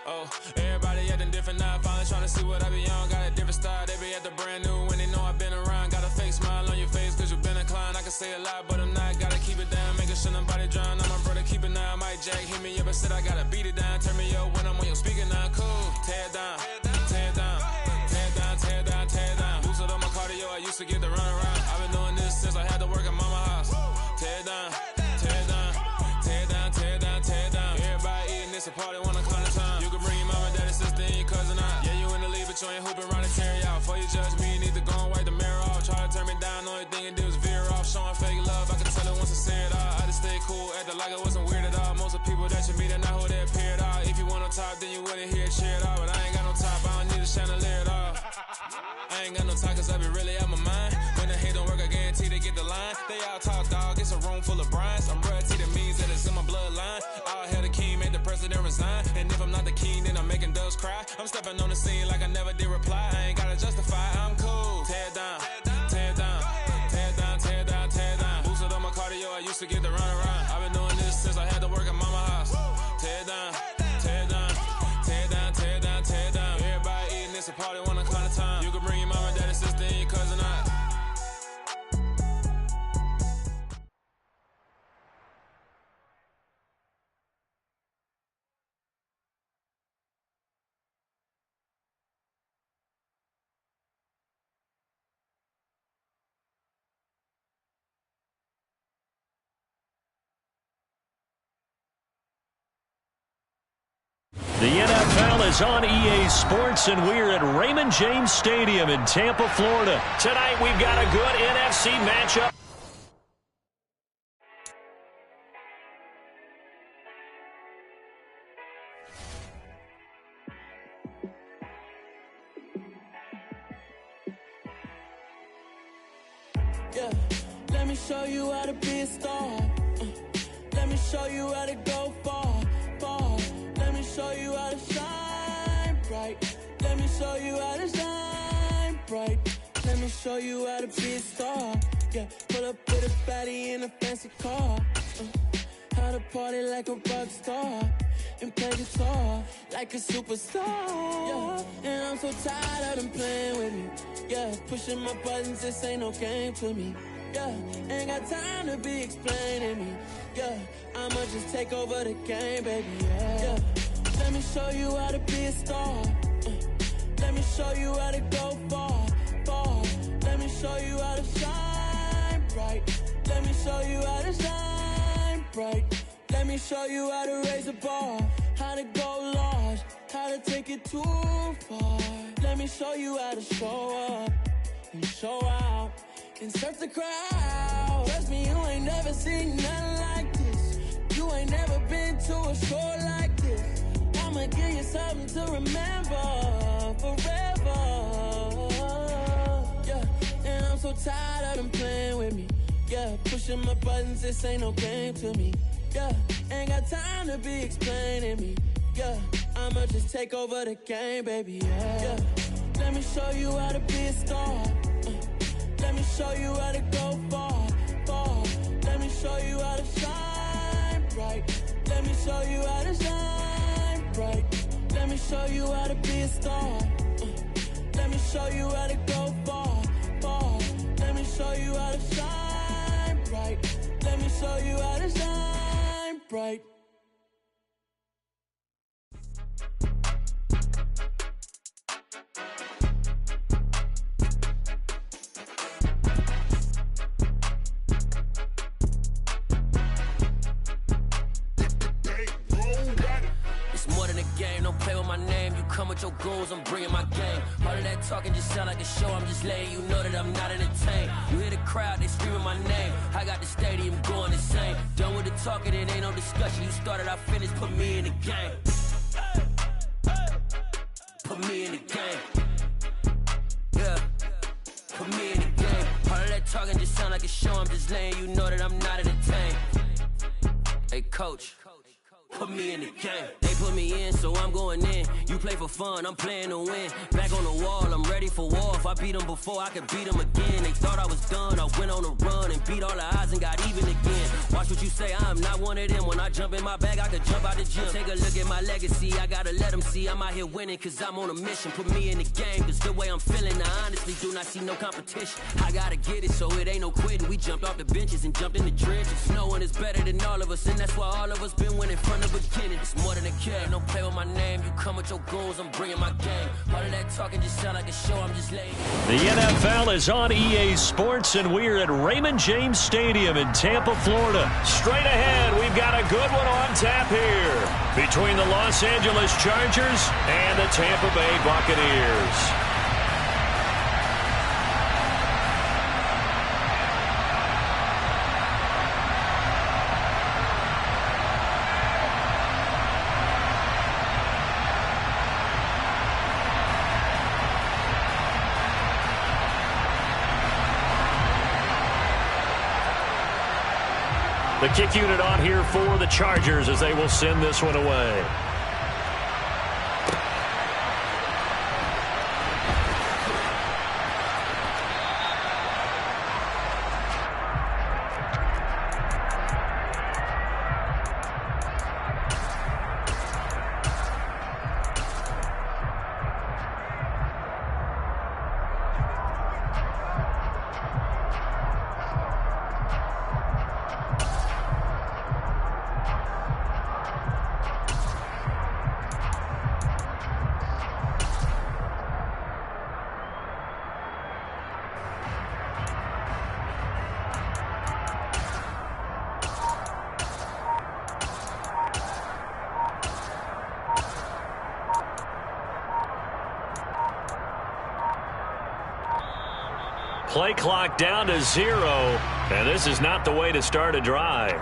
Oh, everybody acting different now, finally trying to see what I be on. Got a different style, they be at the brand new when they know I've been around. Got a fake smile on your face cause you been inclined. I can say a lot, but I'm not. Gotta keep it down, making sure nobody drown. I'm my brother, keep it down. Mike Jack hit me up and said I gotta beat it down. Turn me up when I'm on your speaker now. Cool, tear it down, tear it down, tear it down, tear it down, tear it down. Boosted on my cardio, I used to get the run around. I've been doing this since I had to work at mama house. Tear it down, tear it down, tear it down, tear it down, tear it down. Everybody eating this a party, wanna climb the time. You can bring your mama, daddy, sister, and your cousin out. Yeah, you in the lead, but you ain't hooping around the carry out. Before you judge me, you need to go and wipe the mirror off. Try to turn me down, only thing it do is veer off. Showing fake love, I can tell it once I say it all. I just stay cool, acting like it wasn't weird at all. Most of the people that you meet are not who they appear at all. If you want on top, then you wouldn't hear it cheer at all. But I ain't got no top, I don't need a chandelier at all. I ain't got no time cause I be really out my mind. When the hate don't work, I guarantee they get the line. They all talk dog, it's a room full of Bryans. I'm royalty, that means that it's in my bloodline. All hell the king, made the president resign. And if I'm not the king, then I'm making doves cry. I'm stepping on the scene like I never did reply. I ain't gotta justify, I'm cool. Tear it down, tear it down, tear it down, tear it down, tear it down. Boosted on my cardio, I used to get the run around. I've been doing this since I had to work at mama house. Tear it down, tear it down, tear it down, tear it down, tear it down. Everybody eating this a party, wanna climb the time. You can bring your mama, daddy, sister, and your cousin out. The NFL is on EA Sports, and we're at Raymond James Stadium in Tampa, Florida. Tonight, we've got a good NFC matchup. Yeah, let me show you how to be a star. Let me show you how to go far, far. Let me show you how to shine bright. Let me show you how to shine bright. Let me show you how to be a star. Yeah, pull up with a baddie in a fancy car. How to party like a rock star and play guitar like a superstar. Yeah, and I'm so tired of them playing with me. Yeah, pushing my buttons, this ain't no game to me. Yeah, ain't got time to be explaining me. Yeah, I'ma just take over the game, baby. Yeah, let me show you how to be a star. Let me show you how to go far, far. Let me show you how to shine bright. Let me show you how to shine bright. Let me show you how to raise the bar, how to go large, how to take it too far. Let me show you how to show up and show out and surf the crowd. Trust me, you ain't never seen nothing like this. You ain't never been to a show like this. I'ma give you something to remember forever. Yeah, and I'm so tired of them playing with me. Yeah, pushing my buttons, this ain't no game to me. Yeah, ain't got time to be explaining me. Yeah, I'ma just take over the game, baby. Yeah, let me show you how to be a star. Let me show you how to go far, far. Let me show you how to shine bright. Let me show you how to shine bright. Let me show you how to be a star. Let me show you how to go far, far. Let me show you how to shine bright. Let me show you how to shine bright. Don't play with my name, you come with your goons, I'm bringing my game. All of that talking just sound like a show, I'm just letting you know that I'm not entertained. You hear the crowd, they screaming my name, I got the stadium going insane. Done with the talking, it ain't no discussion, you started, I finished, put me in the game. Put me in the game. Yeah, put me in the game. All of that talking just sound like a show, I'm just letting you know that I'm not entertained. Hey coach, put me in the game. They put me in, so I'm going in. You play for fun, I'm playing to win. Back on the wall, I'm ready for war. If I beat them before, I could beat them again. They thought I was done, I went on a run and beat all the odds and got even again. Watch what you you say I'm not one of them. When I jump in my bag, I could jump out the gym. Take a look at my legacy, I gotta let them see I'm out here winning, cause I'm on a mission. Put me in the game, cause the way I'm feeling, I honestly do not see no competition. I gotta get it, so it ain't no quitting. We jumped off the benches and jumped in the trenches. No one is better than all of us, and that's why all of us been winning from the beginning. It's more than a game, don't play with my name. You come with your goals, I'm bringing my game. All of that talking just sound like a show, I'm just laying. The NFL is on EA Sports, and we're at Raymond James Stadium in Tampa, Florida. Straight ahead, we've got a good one on tap here between the Los Angeles Chargers and the Tampa Bay Buccaneers. The kick unit on here for the Chargers as they will send this one away. Play clock down to 0, and this is not the way to start a drive.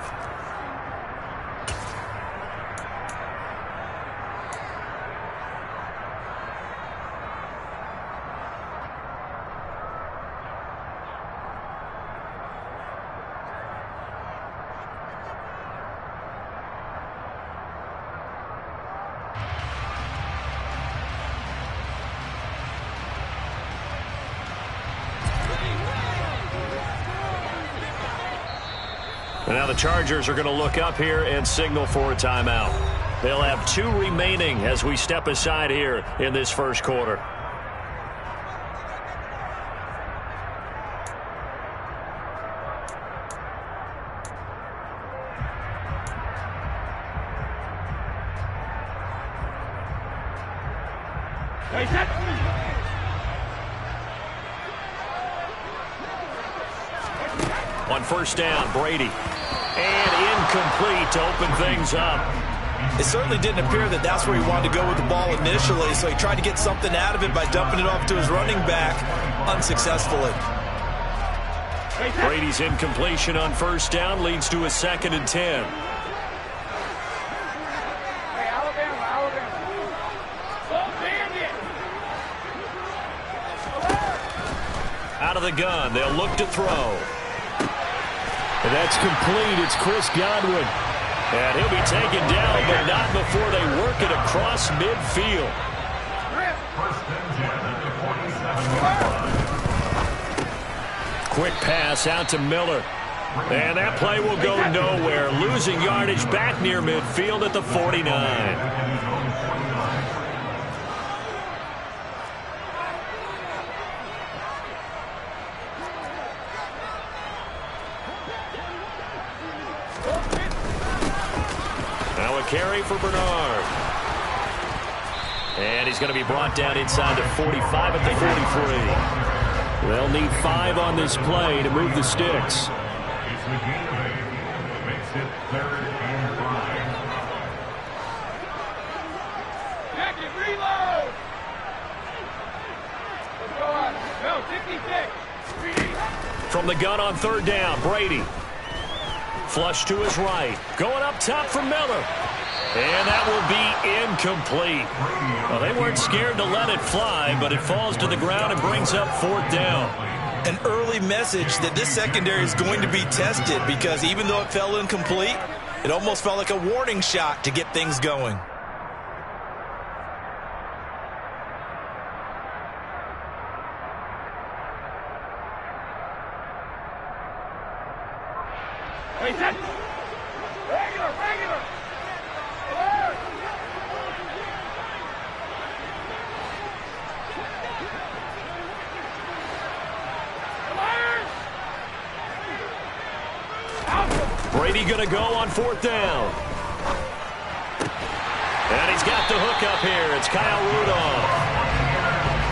And now the Chargers are going to look up here and signal for a timeout. They'll have 2 remaining as we step aside here in this first quarter. On first down, Brady. And incomplete to open things up. It certainly didn't appear that that's where he wanted to go with the ball initially, so he tried to get something out of it by dumping it off to his running back unsuccessfully. Brady's incompletion on first down leads to a 2nd and 10. Out of the gun, they'll look to throw. And that's complete. It's Chris Godwin. And he'll be taken down, but not before they work it across midfield. Quick pass out to Miller. And that play will go nowhere. Losing yardage back near midfield at the 49. Carry for Bernard. And he's going to be brought down inside the 45 at the 43. They'll need 5 on this play to move the sticks. It's the gain of 8. Makes it 3rd and 5. Jack it, reload! Let's go on. Go, 66. From the gun on third down, Brady. Flush to his right. Going up top for Miller. And that will be incomplete. Well, they weren't scared to let it fly, but it falls to the ground and brings up 4th down. An early message that this secondary is going to be tested, because even though it fell incomplete, it almost felt like a warning shot to get things going. Brady going to go on 4th down. And he's got the hook up here. It's Kyle Rudolph.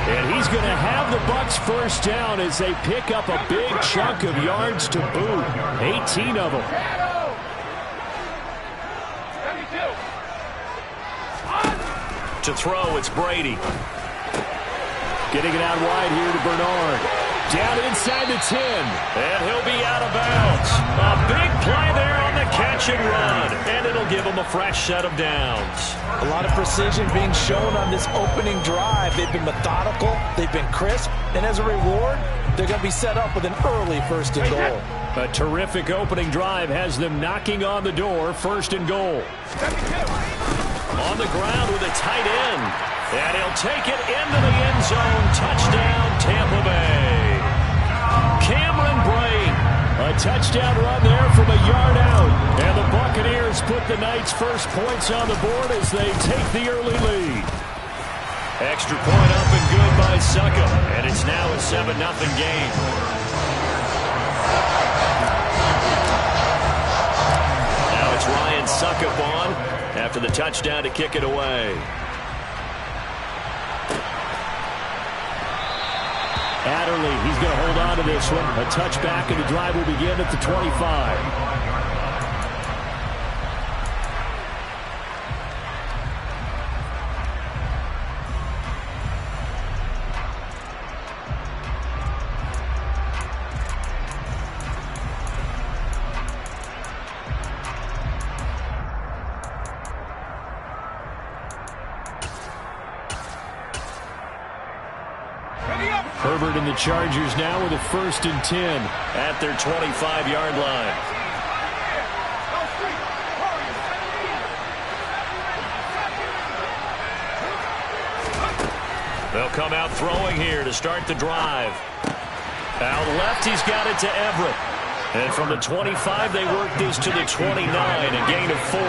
And he's going to have the Bucs 1st down as they pick up a big chunk of yards to boot. 18 of them. To throw, it's Brady. Getting it out wide here to Bernard. Down inside the 10. And he'll be out of bounds. A big play there on the catch and run. And it'll give him a fresh set of downs. A lot of precision being shown on this opening drive. They've been methodical. They've been crisp. And as a reward, they're going to be set up with an early 1st and goal. A terrific opening drive has them knocking on the door. 1st and goal. On the ground with a tight end. And he'll take it into the end zone. Touchdown, Tampa Bay. Cameron Brate. A touchdown run there from a yard out. And the Buccaneers put the Knights' first points on the board as they take the early lead. Extra point up and good by Succop. And it's now a 7-0 game. Now it's Ryan Succop on after the touchdown to kick it away. Adderley, he's going to hold on to this one. A touchback, and the drive will begin at the 25. Herbert and the Chargers now with a 1st and 10 at their 25-yard line. They'll come out throwing here to start the drive. Out left, he's got it to Everett. And from the 25, they work this to the 29, a gain of 4.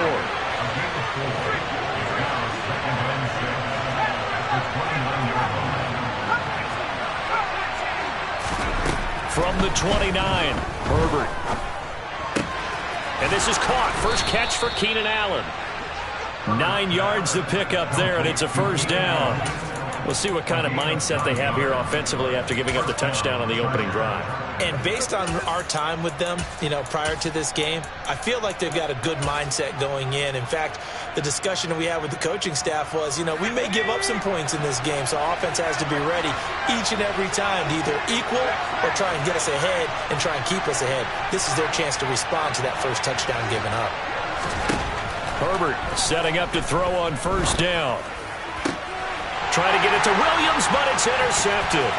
From the 29, Herbert. And this is caught. First catch for Keenan Allen. 9 yards to pick up there, and it's a 1st down. We'll see what kind of mindset they have here offensively after giving up the touchdown on the opening drive. And based on our time with them, prior to this game, I feel like they've got a good mindset going in. In fact, the discussion that we had with the coaching staff was, we may give up some points in this game, so offense has to be ready each and every time to either equal or try and get us ahead and try and keep us ahead. This is their chance to respond to that first touchdown given up. Herbert setting up to throw on 1st down. Trying to get it to Williams, but it's intercepted.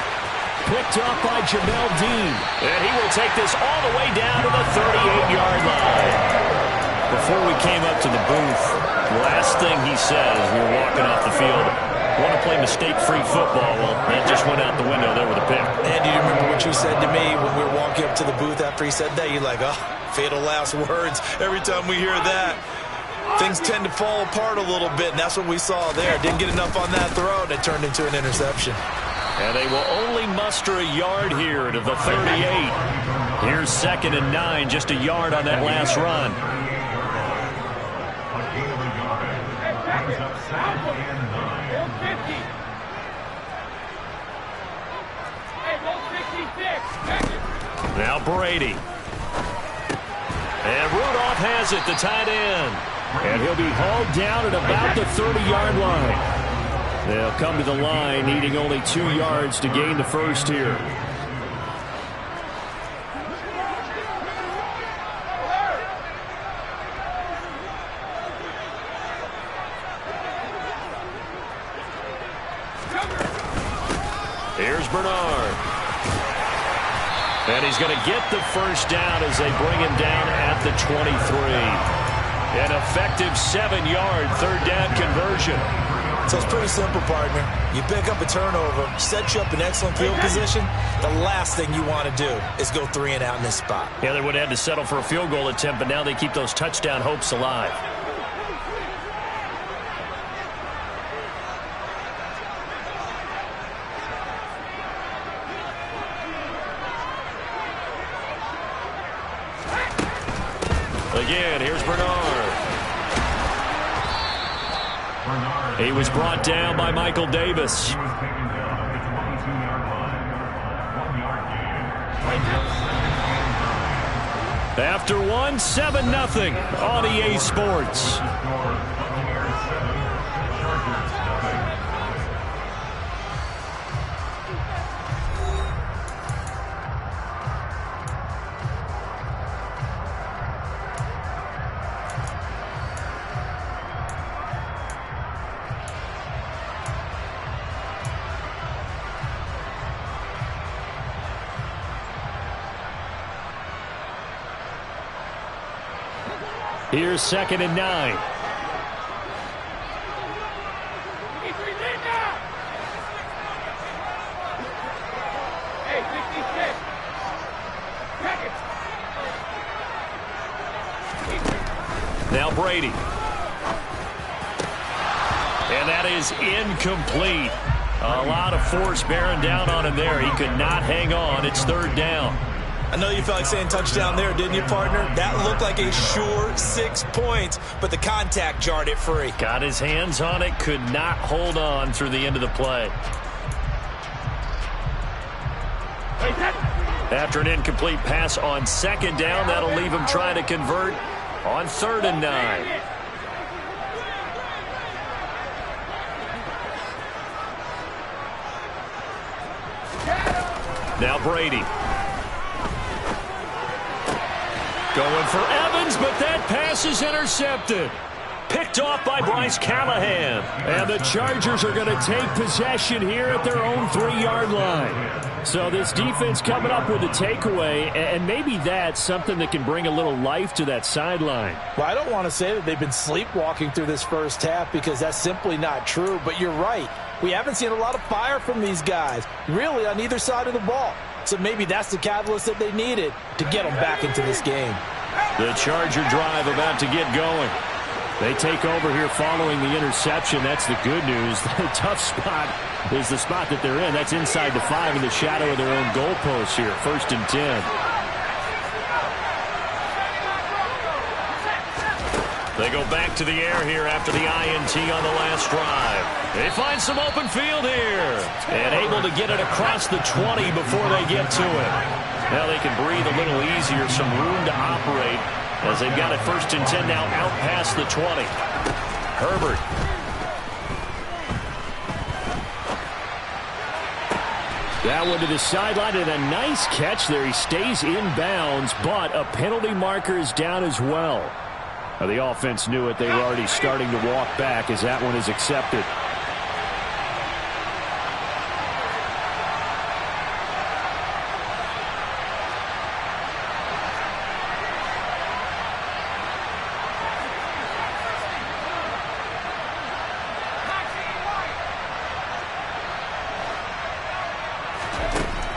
Picked up by Jamel Dean. And he will take this all the way down to the 38-yard line. Before we came up to the booth, last thing he said as we were walking off the field, want to play mistake-free football. Well, that just went out the window there with a pick. Andy, you remember what you said to me when we were walking up to the booth after he said that? You're like, oh, fatal last words. Every time we hear that, things tend to fall apart a little bit, and that's what we saw there. Didn't get enough on that throw, and it turned into an interception. And they will only muster a yard here to the 38. Here's 2nd and 9, just a yard on that last run. Now Brady. And Rudolph has it, the tight end. And he'll be hauled down at about the 30-yard line. They'll come to the line needing only 2 yards to gain the first here. Here's Bernard. And he's going to get the first down as they bring him down at the 23. An effective 7-yard 3rd down conversion. So it's pretty simple, partner. You pick up a turnover, set you up in excellent field position. The last thing you want to do is go 3 and out in this spot. Yeah, they would have had to settle for a field goal attempt, but now they keep those touchdown hopes alive. Again, here's Bernard. He was brought down by Michael Davis. He was taken down at the 22-yard line. 1 yard gain. After one, 7-0 on EA Sports. Here's 2nd and 9. Now Brady. And that is incomplete. A lot of force bearing down on him there. He could not hang on. It's 3rd down. I know you felt like saying touchdown there, didn't you, partner? That looked like a sure 6 points, but the contact jarred it free. Got his hands on it, could not hold on through the end of the play. After an incomplete pass on 2nd down, that'll leave him trying to convert on 3rd and 9. Now Brady. Going for Evans, but that pass is intercepted. Picked off by Bryce Callahan. And the Chargers are going to take possession here at their own 3-yard line. So this defense coming up with a takeaway, and maybe that's something that can bring a little life to that sideline. Well, I don't want to say that they've been sleepwalking through this first half because that's simply not true, but you're right. We haven't seen a lot of fire from these guys, really on either side of the ball. So maybe that's the catalyst that they needed to get them back into this game. The Charger drive about to get going. They take over here following the interception. That's the good news. The tough spot is the spot that they're in. That's inside the 5 in the shadow of their own goalpost here. 1st and 10. They go back to the air here after the INT on the last drive. They find some open field here. And able to get it across the 20 before they get to it. Now they can breathe a little easier, some room to operate as they've got it 1st and 10 now out past the 20. Herbert. That one to the sideline and a nice catch there. He stays in bounds, but a penalty marker is down as well. Now the offense knew it. They were already starting to walk back as that one is accepted.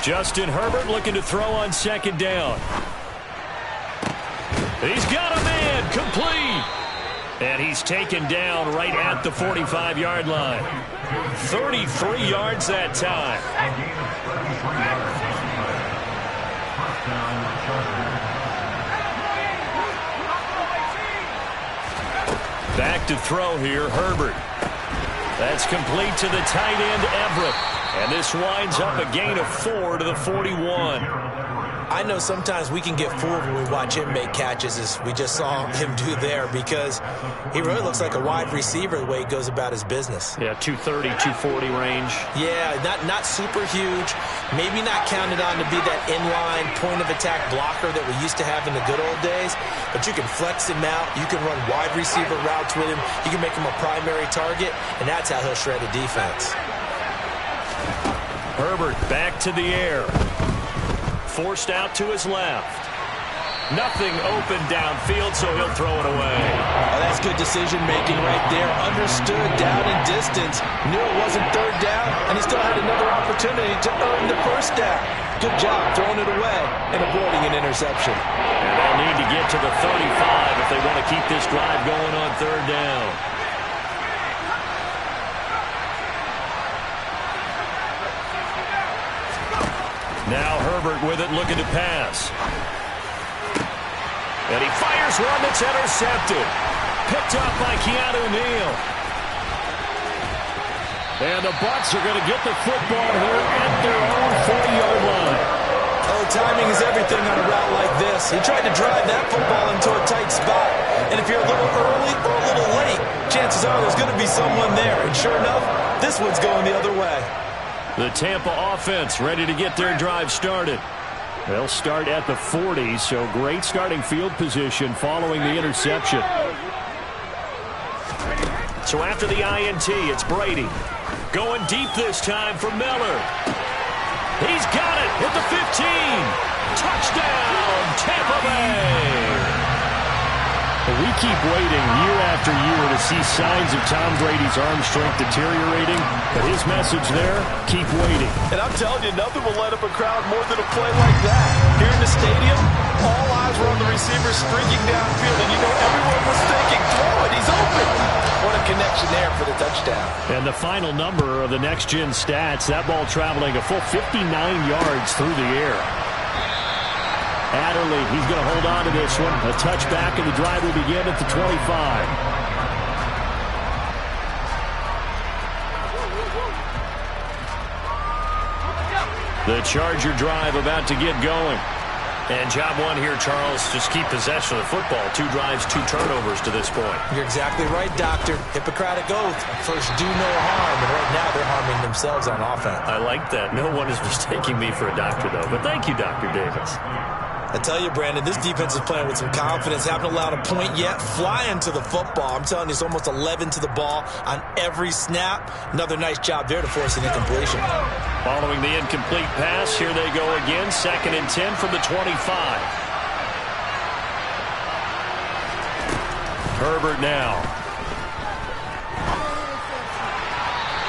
Justin Herbert looking to throw on 2nd down. He's got a man, complete. And he's taken down right at the 45-yard line. 33 yards that time. Back to throw here, Herbert. That's complete to the tight end, Everett. And this winds up a gain of 4 to the 41. I know sometimes we can get fooled when we watch him make catches, as we just saw him do there, because he really looks like a wide receiver the way he goes about his business. Yeah, 230, 240 range. Yeah, not super huge. Maybe not counted on to be that inline point-of-attack blocker that we used to have in the good old days, but you can flex him out. You can run wide receiver routes with him. You can make him a primary target, and that's how he'll shred a defense. Herbert back to the air. Forced out to his left. Nothing open downfield, so he'll throw it away. Oh, that's good decision-making right there. Understood down and distance. Knew it wasn't third down, and he still had another opportunity to earn the first down. Good job throwing it away and avoiding an interception. And they'll need to get to the 35 if they want to keep this drive going on third down. Now Herbert with it, looking to pass. And he fires one that's intercepted. Picked up by Keanu Neal. And the Bucs are going to get the football here at their own 40-yard line. Oh, timing is everything on a route like this. He tried to drive that football into a tight spot. And if you're a little early or a little late, chances are there's going to be someone there. And sure enough, this one's going the other way. The Tampa offense ready to get their drive started. They'll start at the 40, so great starting field position following the interception. So after the INT, it's Brady. Going deep this time for Miller. He's got it at the 15. Touchdown, Tampa Bay. We keep waiting year after year to see signs of Tom Brady's arm strength deteriorating, but his message there, keep waiting. And I'm telling you, nothing will light up a crowd more than a play like that. Here in the stadium, all eyes were on the receiver streaking downfield, and you know everyone was thinking, throw it, he's open. What a connection there for the touchdown. And the final number of the next-gen stats, that ball traveling a full 59 yards through the air. Adderley, he's going to hold on to this one. A touchback, and the drive will begin at the 25. The Charger drive about to get going. And job one here, Charles, just keep possession of the football. 2 drives, 2 turnovers to this point. You're exactly right, Doctor. Hippocratic oath. First, do no harm. And right now, they're harming themselves on offense. I like that. No one is mistaking me for a doctor, though. But thank you, Dr. Davis. I tell you, Brandon, this defense is playing with some confidence. Haven't allowed a point yet. Flying to the football. I'm telling you, it's almost 11 to the ball on every snap. Another nice job there to force an incompletion. Following the incomplete pass, here they go again. 2nd and 10 from the 25. Herbert now.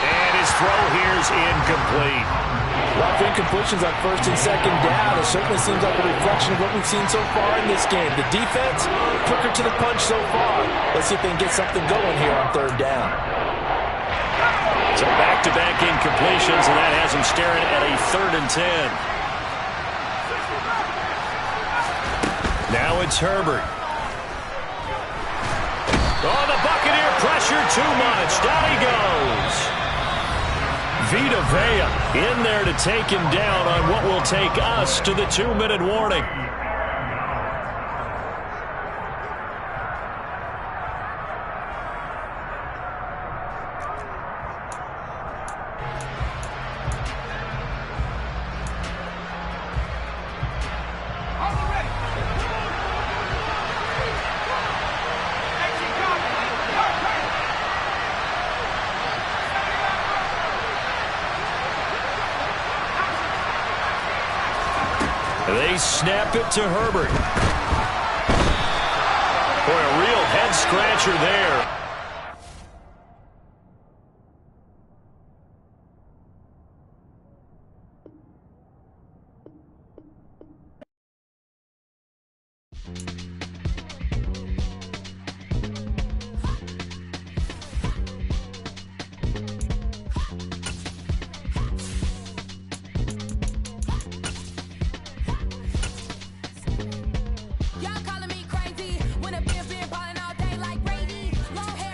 And his throw here is incomplete. Rough incompletions on 1st and 2nd down. It certainly seems like a reflection of what we've seen so far in this game. The defense, quicker to the punch so far. Let's see if they can get something going here on 3rd down. So back-to-back incompletions, and that has them staring at a 3rd and 10. Now it's Herbert. Oh, the Buccaneer pressure too much. Down he goes. Vita Vea in there to take him down on what will take us to the 2-minute warning. They snap it to Herbert. Boy, a real head-scratcher there. Y'all calling me crazy when a been ballin' all day like Brady. Long hair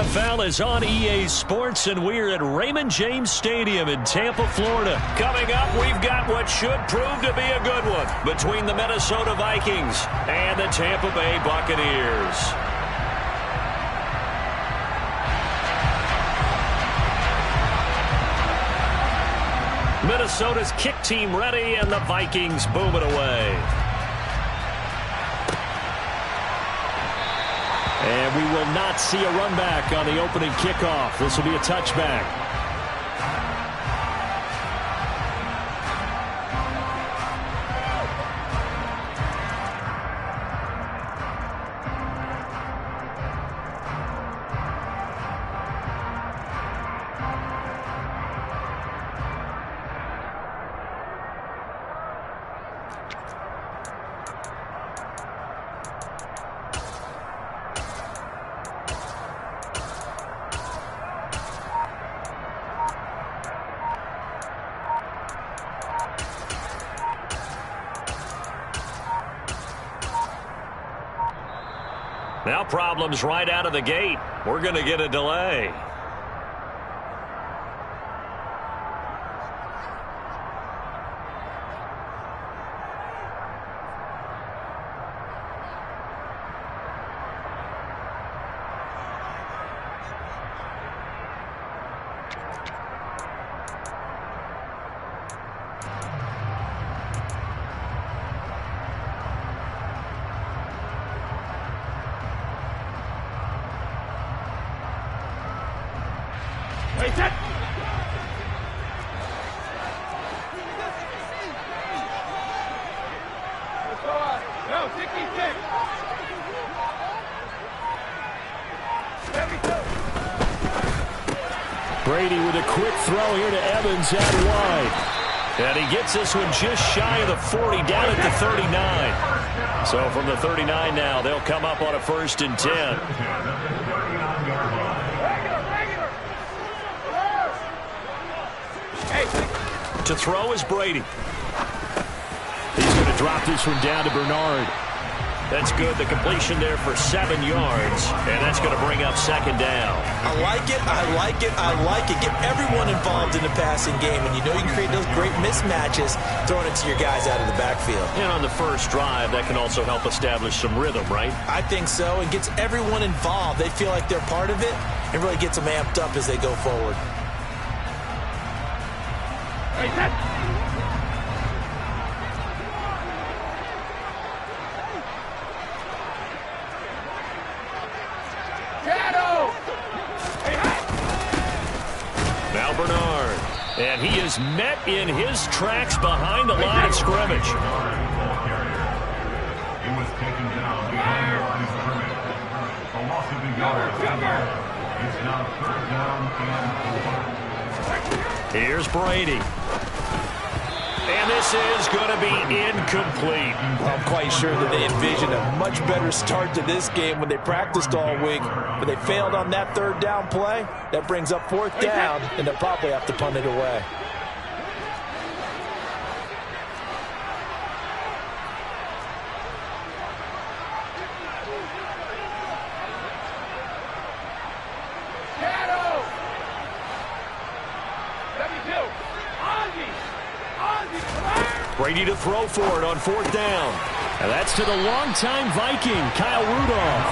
NFL is on EA Sports, and we're at Raymond James Stadium in Tampa, Florida. Coming up, we've got what should prove to be a good one between the Minnesota Vikings and the Tampa Bay Buccaneers. Minnesota's kick team ready, and the Vikings boom it away. And we will not see a run back on the opening kickoff. This will be a touchback. Now problems right out of the gate. We're going to get a delay. Brady with a quick throw here to Evans out wide. And he gets this one just shy of the 40, down at the 39. So from the 39 now, they'll come up on a 1st and 10. To throw is Brady. He's going to drop this one down to Bernard. That's good. The completion there for 7 yards, and that's going to bring up 2nd down. I like it. I like it. I like it. Get everyone involved in the passing game, and you know you can create those great mismatches throwing it to your guys out of the backfield. And on the first drive, that can also help establish some rhythm, right? I think so. It gets everyone involved. They feel like they're part of it, and really gets them amped up as they go forward. Now Bernard, and he is met in his tracks behind the line of scrimmage. He was taken down behind the line of scrimmage. A loss of the yard. It's now 3rd down and 4. Here's Brady. And this is going to be incomplete. I'm quite sure that they envisioned a much better start to this game when they practiced all week, but they failed on that 3rd down play. That brings up 4th down, and they'll probably have to punt it away. Brady to throw for it on 4th down. And that's to the longtime Viking, Kyle Rudolph.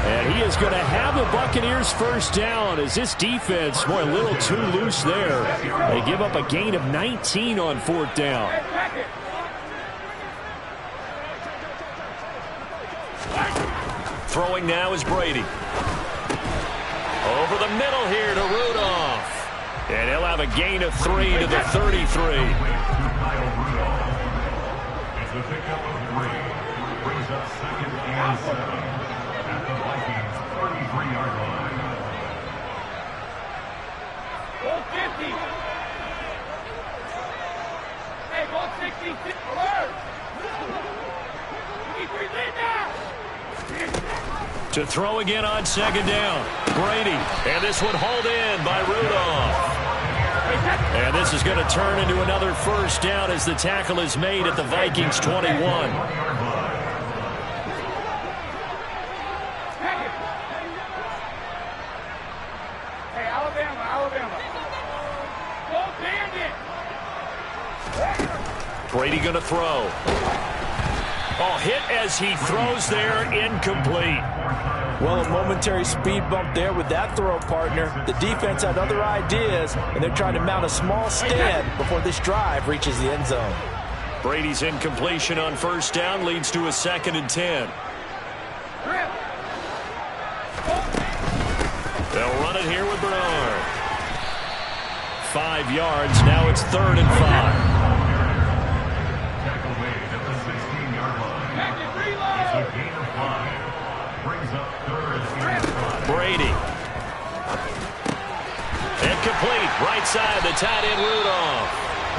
And he is going to have the Buccaneers 1st down as this defense, boy, a little too loose there. They give up a gain of 19 on 4th down. Throwing now is Brady. Over the middle here to Rudolph. And he'll have a gain of 3 to the 33. It's a pickup of 3. Brings up 2nd and 7 at the Vikings 33-yard line. 150. Hey, 166. Alert. To throw again on 2nd down. Brady. And this one hauled in by Rudolph. And this is going to turn into another 1st down as the tackle is made at the Vikings 21. Alabama. Go Bandit. Brady going to throw. Oh, hit as he throws there, incomplete. Well, a momentary speed bump there with that throw, partner. The defense had other ideas, and they're trying to mount a small stand before this drive reaches the end zone. Brady's incompletion on first down leads to a 2nd and 10. They'll run it here with Bernard. 5 yards. Now it's 3rd and 5. Tackle made at the 16-yard line. It's a gain of 5. Brings up 3rd and 5. Brady. Incomplete. Right side, the tight end Rudolph.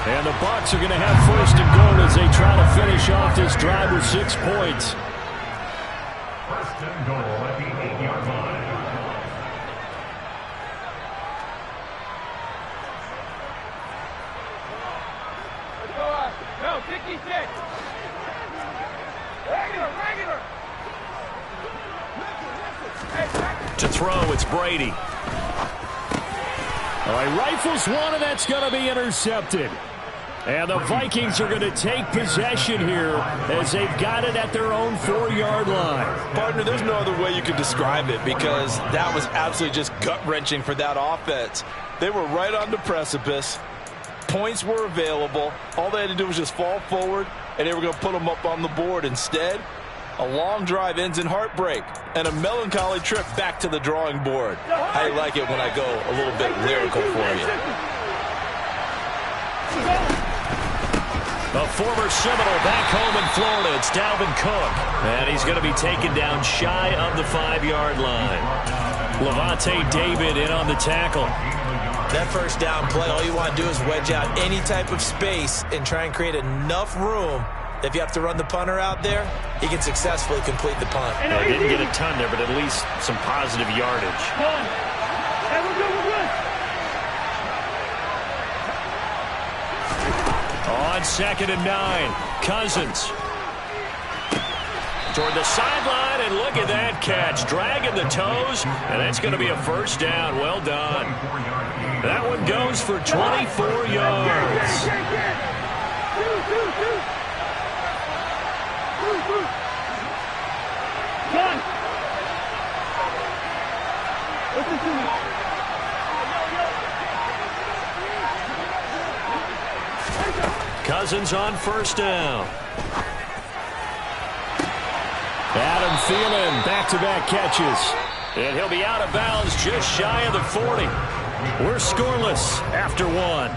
And the Bucs are going to have 1st and goal as they try to finish off this drive with 6 points. 1st and goal at the 8-yard line. No, 56. Regular. To throw, it's Brady. All right, rifles one, and that's going to be intercepted. And the Vikings are going to take possession here as they've got it at their own 4-yard line. Partner, there's no other way you could describe it because that was absolutely just gut-wrenching for that offense. They were right on the precipice. Points were available. All they had to do was just fall forward, and they were going to put them up on the board. Instead, a long drive ends in heartbreak and a melancholy trip back to the drawing board. I like it when I go a little bit lyrical for you. A former Seminole back home in Florida. It's Dalvin Cook. And he's going to be taken down shy of the 5-yard line. Levante David in on the tackle. That first down play, all you want to do is wedge out any type of space and try and create enough room. If you have to run the punter out there, he can successfully complete the punt. Yeah, didn't get a ton there, but at least some positive yardage. On 2nd and 9, Cousins. Toward the sideline, and look at that catch. Dragging the toes, and that's going to be a 1st down. Well done. That one goes for 24 yards. Listen to me. Cousins on 1st down. Adam Thielen, back-to-back catches. And he'll be out of bounds just shy of the 40. We're scoreless after 1.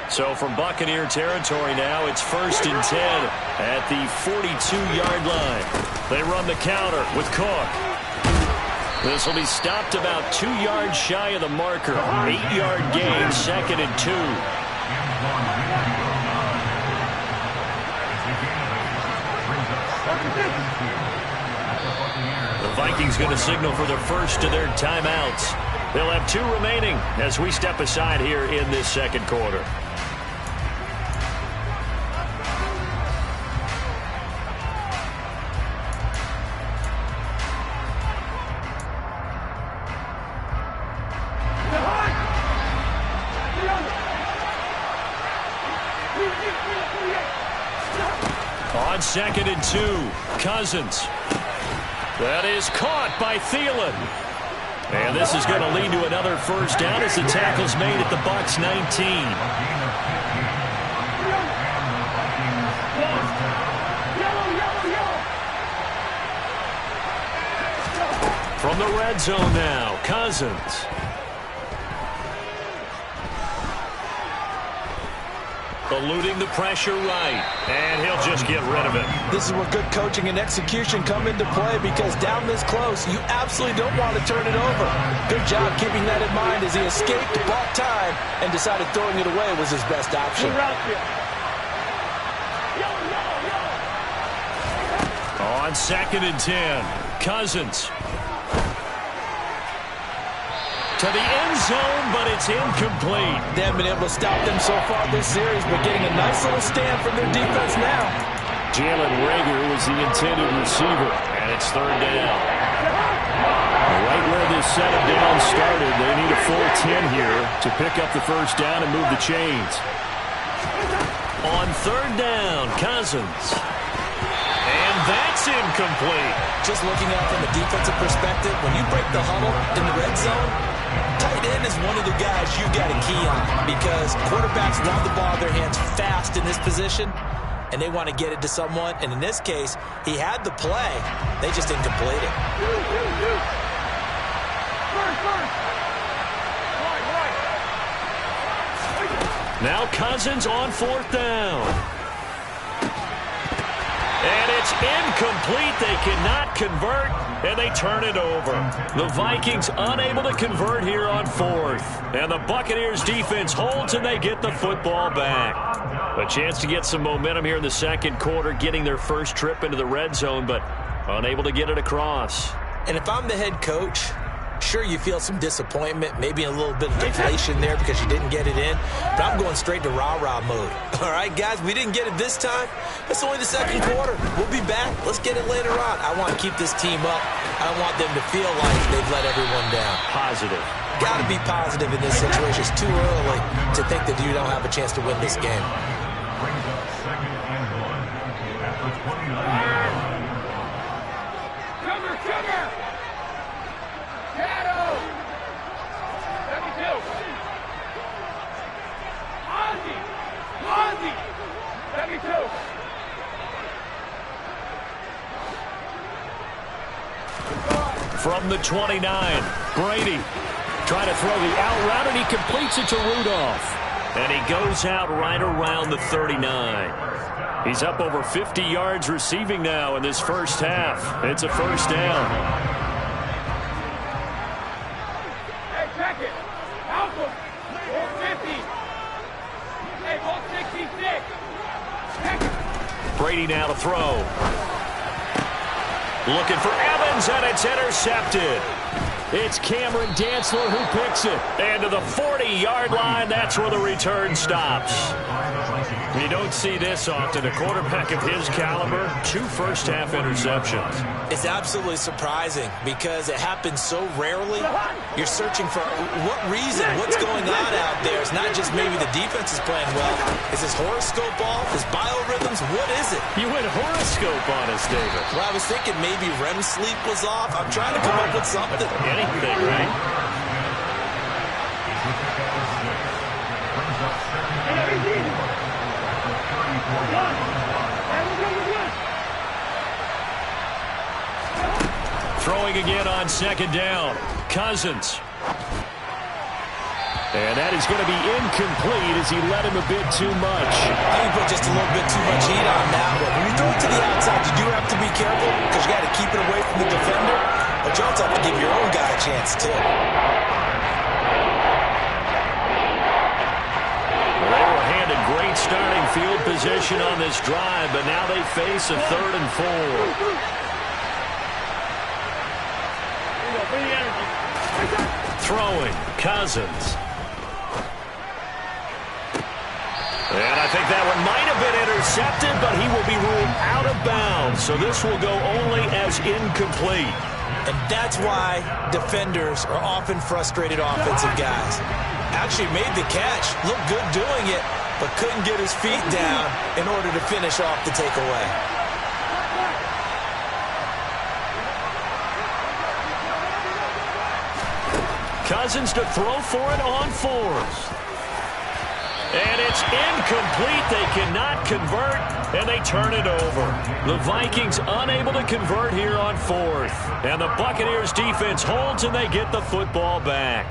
So from Buccaneer territory now, it's 1st and 10 at the 42-yard line. They run the counter with Cook. This will be stopped about 2 yards shy of the marker. 8-yard gain, 2nd and 2. The Vikings going to signal for the first of their timeouts. They'll have 2 remaining as we step aside here in this 2nd quarter. On 2nd and 2, Cousins. That is caught by Thielen. And this is going to lead to another 1st down as the tackle's made at the Bucs 19. From the red zone now, Cousins. Eluding the pressure right, and he'll just get rid of it. This is where good coaching and execution come into play because down this close, you absolutely don't want to turn it over. Good job keeping that in mind as he escaped, bought time, and decided throwing it away was his best option. On 2nd and 10, Cousins. To the end zone, but it's incomplete. They haven't been able to stop them so far this series, but getting a nice little stand from their defense now. Jalen Reagor was the intended receiver, and it's third down. Right where this set of downs started, they need a full 10 here to pick up the first down and move the chains. On third down, Cousins. And that's incomplete. Just looking at it from a defensive perspective, when you break the huddle in the red zone, tight end is one of the guys you got to key on because quarterbacks want the ball in their hands fast in this position, and they want to get it to someone. And in this case, he had the play. They just didn't complete it. Now Cousins on fourth down. And it's incomplete. They cannot convert, and they turn it over. The Vikings unable to convert here on fourth. And the Buccaneers defense holds, and they get the football back. A chance to get some momentum here in the second quarter, getting their first trip into the red zone, but unable to get it across. And if I'm the head coach, sure, you feel some disappointment, maybe a little bit of deflation there because you didn't get it in, but I'm going straight to rah-rah mode. All right, guys, we didn't get it this time. It's only the second quarter. We'll be back. Let's get it later on. I want to keep this team up. I want them to feel like they've let everyone down. Positive. Got to be positive in this situation. It's too early to think that you don't have a chance to win this game. Brings up second and 1 after 29 yards. Sugar! Shadow! 72! Ozzy! 72! From the 29, Brady trying to throw the out route, and he completes it to Rudolph. And he goes out right around the 39. He's up over 50 yards receiving now in this first half. It's a first down. Hey, check it! Malcolm! 450! Hey, 166! Check it! Brady now to throw. Looking for Evans, and it's intercepted. It's Cameron Dantzler who picks it. And to the 40-yard line, that's where the return stops. You don't see this often. A quarterback of his caliber, 2 first-half interceptions. It's absolutely surprising because it happens so rarely. You're searching for what reason, what's going on out there. It's not just maybe the defense is playing well. Is his horoscope off? His biorhythms? What is it? You went horoscope on us, David. Well, I was thinking maybe REM sleep was off. I'm trying to come up with something. Anything, right? Brings up second and 4 after 34 yards. Throwing again on second down. Cousins. And that is going to be incomplete as he let him a bit too much. I think put just a little bit too much heat on that one. When you throw it to the outside, you do have to be careful because you got to keep it away from the defender. But you also have to give your own guy a chance, too. Well, they were handed great starting field position on this drive, but now they face a 3rd and 4. Throwing, Cousins. And I think that one might have been intercepted, but he will be ruled out of bounds. So this will go only as incomplete. And that's why defenders are often frustrated offensive guys. Actually made the catch, looked good doing it, but couldn't get his feet down in order to finish off the takeaway. Cousins to throw for it on 4th. And it's incomplete. They cannot convert, and they turn it over. The Vikings unable to convert here on 4th. And the Buccaneers defense holds, and they get the football back.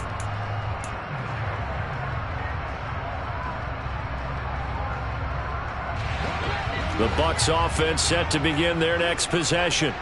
The Bucs offense set to begin their next possession.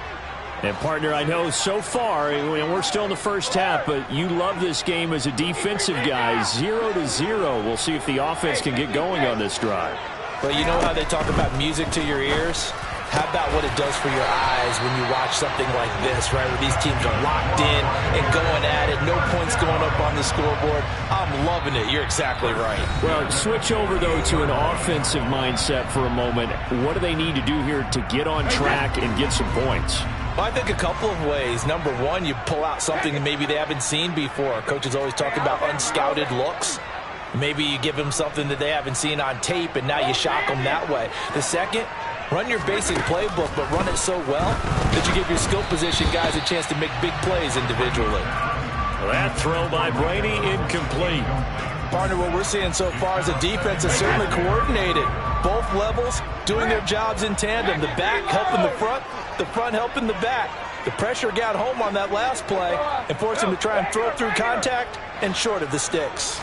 And, partner, I know so far, and we're still in the first half, but you love this game as a defensive guy. 0-0. We'll see if the offense can get going on this drive. Well, you know how they talk about music to your ears? How about what it does for your eyes when you watch something like this, right, where these teams are locked in and going at it, no points going up on the scoreboard. I'm loving it. You're exactly right. Well, switch over, though, to an offensive mindset for a moment. What do they need to do here to get on track and get some points? Well, I think a couple of ways. Number one, you pull out something that maybe they haven't seen before. Coaches always talk about unscouted looks. Maybe you give them something that they haven't seen on tape, and now you shock them that way. The second, run your basic playbook, but run it so well that you give your skill position guys a chance to make big plays individually. That throw by Brady, incomplete. Partner, what we're seeing so far is the defense is certainly coordinated. Both levels doing their jobs in tandem. The back helping the front helping the back. The pressure got home on that last play and forced him to try and throw through contact and short of the sticks.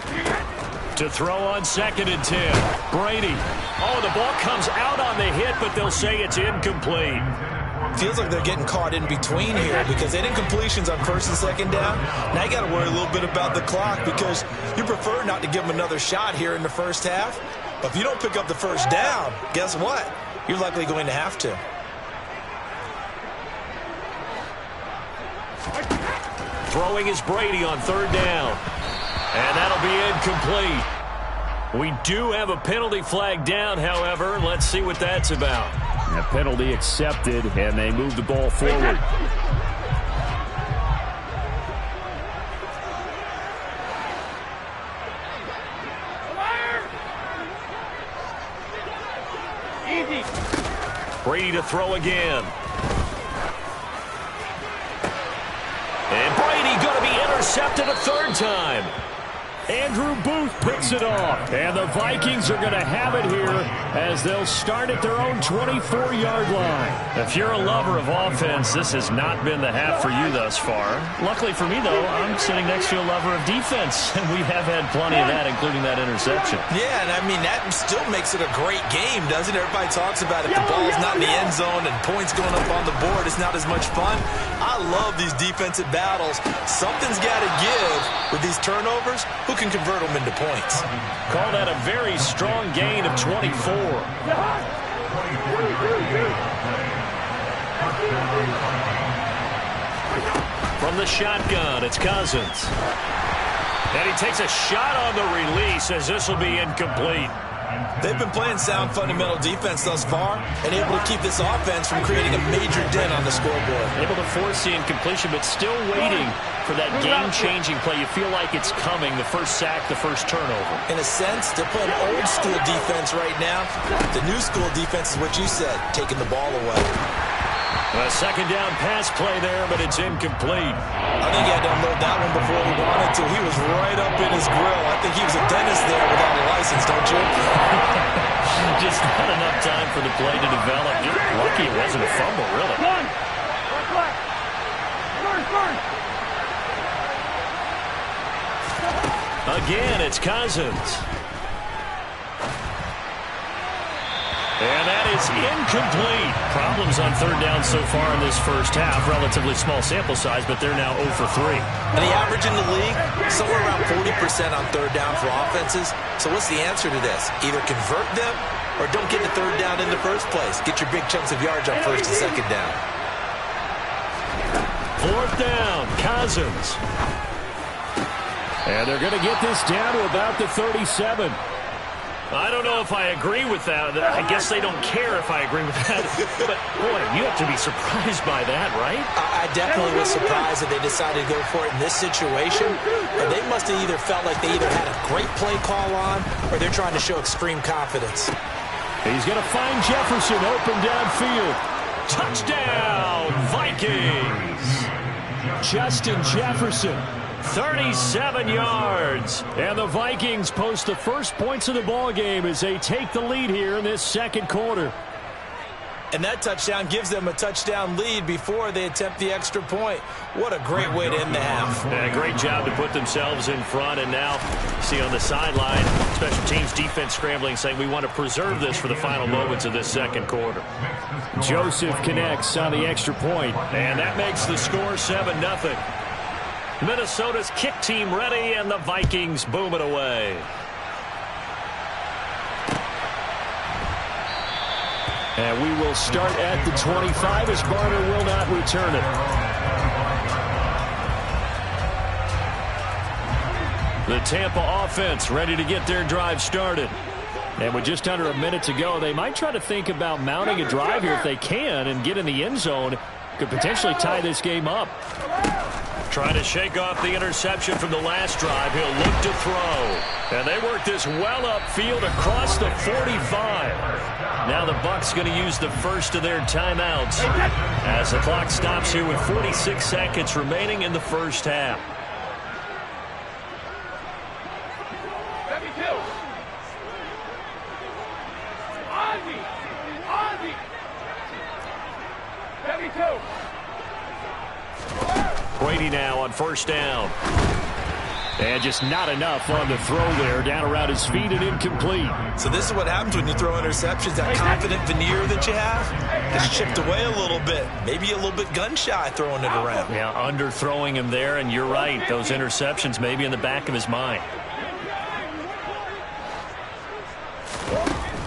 To throw on 2nd and 10. Brady. Oh, the ball comes out on the hit, but they'll say it's incomplete. Feels like they're getting caught in between here because they did incompletions on 1st and 2nd down. Now you got to worry a little bit about the clock because you prefer not to give them another shot here in the first half. But if you don't pick up the first down, guess what? You're likely going to have to. Throwing is Brady on 3rd down. And that'll be incomplete. We do have a penalty flag down, however. Let's see what that's about. A penalty accepted, and they move the ball forward. Easy. Brady to throw again. And Brady going to be intercepted a 3rd time. Andrew Booth picks it off. And the Vikings are going to have it here as they'll start at their own 24-yard line. If you're a lover of offense, this has not been the half for you thus far. Luckily for me, though, I'm sitting next to a lover of defense, and we have had plenty of that, including that interception. Yeah, and I mean, that still makes it a great game, doesn't it? Everybody talks about it. The ball's not in the end zone and points going up on the board. It's not as much fun. I love these defensive battles. Something's got to give with these turnovers. Who can convert them into points? Call that a very strong gain of 24. From the shotgun, it's Cousins. And he takes a shot on the release as this will be incomplete. They've been playing sound fundamental defense thus far and able to keep this offense from creating a major dent on the scoreboard. Able to force the incompletion, but still waiting for that game-changing play. You feel like it's coming, the first sack, the first turnover. In a sense, they're playing old-school defense right now. The new-school defense is what you said, taking the ball away. A 2nd down pass play there, but it's incomplete. I think he had to unload that one before he wanted to. He was right up in his grill. I think he was a dentist there without a license, don't you? Just not enough time for the play to develop. Just lucky it wasn't a fumble, really. Again, it's Cousins. And that is incomplete. Problems on 3rd down so far in this first half. Relatively small sample size, but they're now 0 for 3. And the average in the league, somewhere around 40% on 3rd down for offenses. So what's the answer to this? Either convert them or don't get the 3rd down in the first place. Get your big chunks of yards on 1st and 2nd down. 4th down, Cousins. And they're going to get this down to about the 37. I don't know if I agree with that. I guess they don't care if I agree with that. But, boy, you have to be surprised by that, right? I definitely was surprised that they decided to go for it in this situation. Or they must have either felt like they either had a great play call on or they're trying to show extreme confidence. He's going to find Jefferson open downfield. Touchdown, Vikings! Justin Jefferson. 37 yards. And the Vikings post the first points of the ball game as they take the lead here in this 2nd quarter. And that touchdown gives them a touchdown lead before they attempt the extra point. What a great way to end the half. Yeah, great job to put themselves in front. And now, see on the sideline, special teams defense scrambling, saying we want to preserve this for the final moments of this 2nd quarter. Joseph connects on the extra point. And that makes the score 7-0. Minnesota's kick team ready, and the Vikings boom it away. And we will start at the 25 as Barner will not return it. The Tampa offense ready to get their drive started. And with just under a minute to go, they might try to think about mounting a drive here if they can and get in the end zone. Could potentially tie this game up. Trying to shake off the interception from the last drive. He'll look to throw. And they work this well upfield across the 45. Now the Bucs going to use the first of their timeouts as the clock stops here with 46 seconds remaining in the first half. Brady now on first down. And just not enough on the throw there. Down around his feet and incomplete. So this is what happens when you throw interceptions. That confident veneer that you have gets chipped away a little bit. Maybe a little bit gun-shy throwing it around. Yeah, underthrowing him there, and you're right. Those interceptions may be in the back of his mind.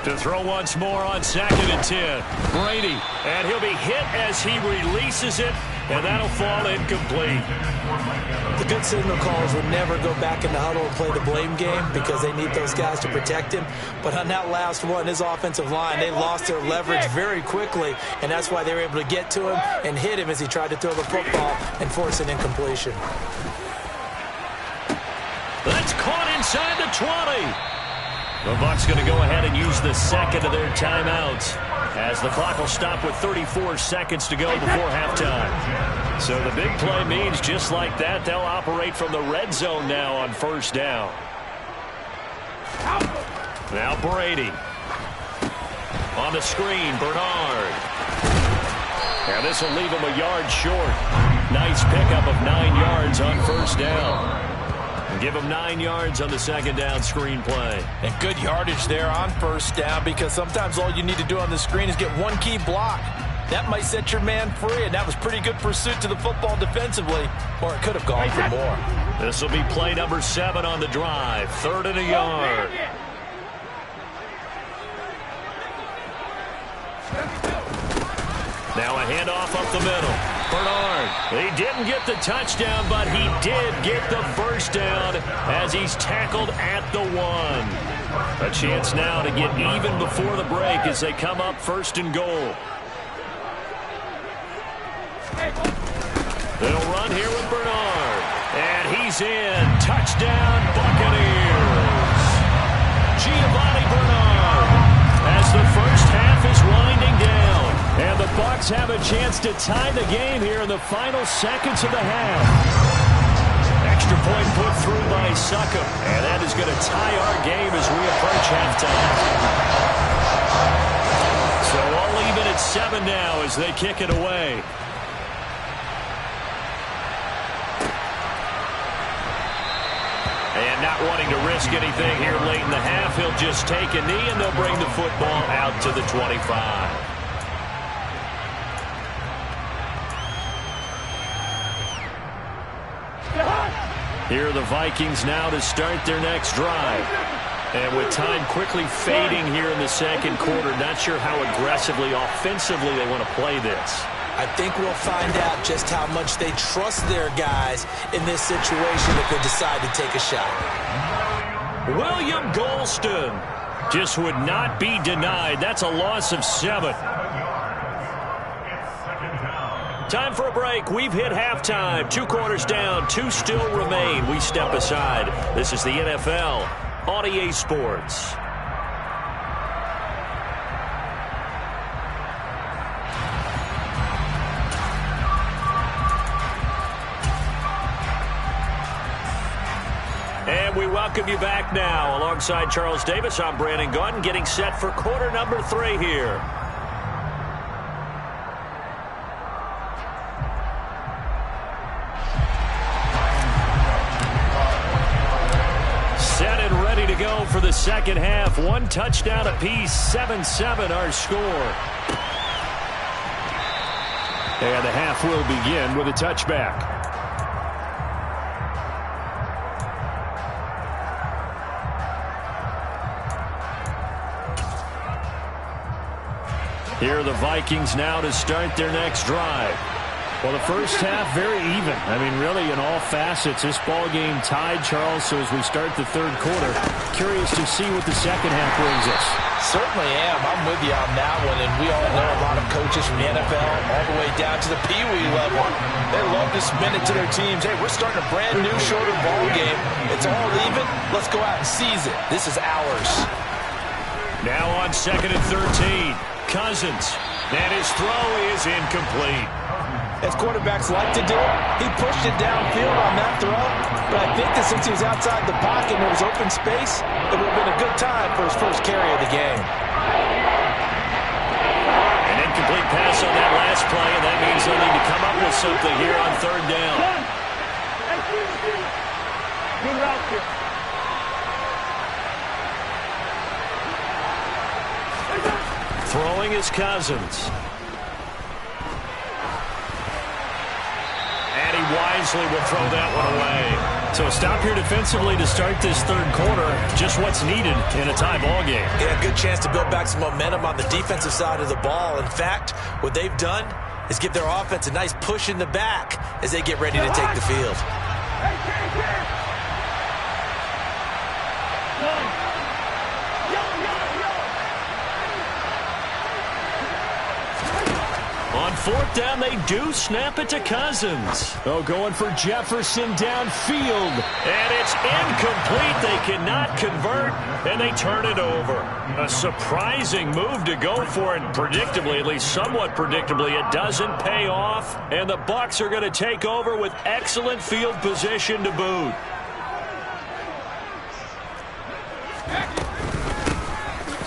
To throw once more on 2nd and 10. Brady, and he'll be hit as he releases it, and that'll fall incomplete. The good signal callers would never go back in the huddle and play the blame game because they need those guys to protect him. But on that last one, his offensive line, they lost their leverage very quickly, and that's why they were able to get to him and hit him as he tried to throw the football and force an incompletion. That's caught inside the 20. The Bucs going to go ahead and use the second of their timeouts as the clock will stop with 34 seconds to go before halftime. So the big play means just like that, they'll operate from the red zone now on first down. Now Brady. On the screen, Bernard. And this will leave him a yard short. Nice pickup of 9 yards on first down. Give him 9 yards on the second down screen play. And good yardage there on first down because sometimes all you need to do on the screen is get one key block. That might set your man free, and that was pretty good pursuit to the football defensively, or it could have gone for more. This will be play number 7 on the drive. 3rd and a yard. Now a handoff up the middle. Bernard, he didn't get the touchdown, but he did get the first down as he's tackled at the 1. A chance now to get even before the break as they come up 1st and goal. They'll run here with Bernard. And he's in. Touchdown, Buccaneers. Giovanni Bernard as the first half is winding down. And the Bucs have a chance to tie the game here in the final seconds of the half. Extra point put through by Succop. And that is going to tie our game as we approach halftime. So all even at 7 now as they kick it away. And not wanting to risk anything here late in the half, he'll just take a knee and they'll bring the football out to the 25. Here are the Vikings now to start their next drive. And with time quickly fading here in the second quarter, not sure how aggressively, offensively they want to play this. I think we'll find out just how much they trust their guys in this situation if they decide to take a shot. William Golston just would not be denied. That's a loss of 7. Time for a break. We've hit halftime. 2 quarters down. 2 still remain. We step aside. This is the NFL on EA Sports. And we welcome you back now. Alongside Charles Davis, I'm Brandon Gaudin, getting set for quarter number 3 here. Set and ready to go for the second half. 1 touchdown apiece, 7-7 our score. And the half will begin with a touchback. Here are the Vikings now to start their next drive. Well, the first half, very even. I mean, really, in all facets, this ball game tied, Charles. So as we start the third quarter, curious to see what the second half brings us. Certainly am. I'm with you on that one. And we all know a lot of coaches from the NFL all the way down to the Pee-wee level. They love to spin it to their teams. Hey, we're starting a brand new, shorter ball game. It's all even. Let's go out and seize it. This is ours. Now on 2nd and 13, Cousins. And his throw is incomplete. As quarterbacks like to do, he pushed it downfield on that throw. But I think that since he was outside the pocket and there was open space, it would have been a good time for his first carry of the game. An incomplete pass on that last play, and that means they'll need to come up with something here on 3rd down. Good route here. Throwing is Cousins. And he wisely will throw that one away. So a stop here defensively to start this third quarter. Just what's needed in a tie ball game. Yeah, good chance to build back some momentum on the defensive side of the ball. In fact, what they've done is give their offense a nice push in the back as they get ready to take the field. On 4th down, they do snap it to Cousins. Oh, going for Jefferson downfield. And it's incomplete. They cannot convert, and they turn it over. A surprising move to go for it. Predictably, at least somewhat predictably, it doesn't pay off. And the Bucs are going to take over with excellent field position to boot.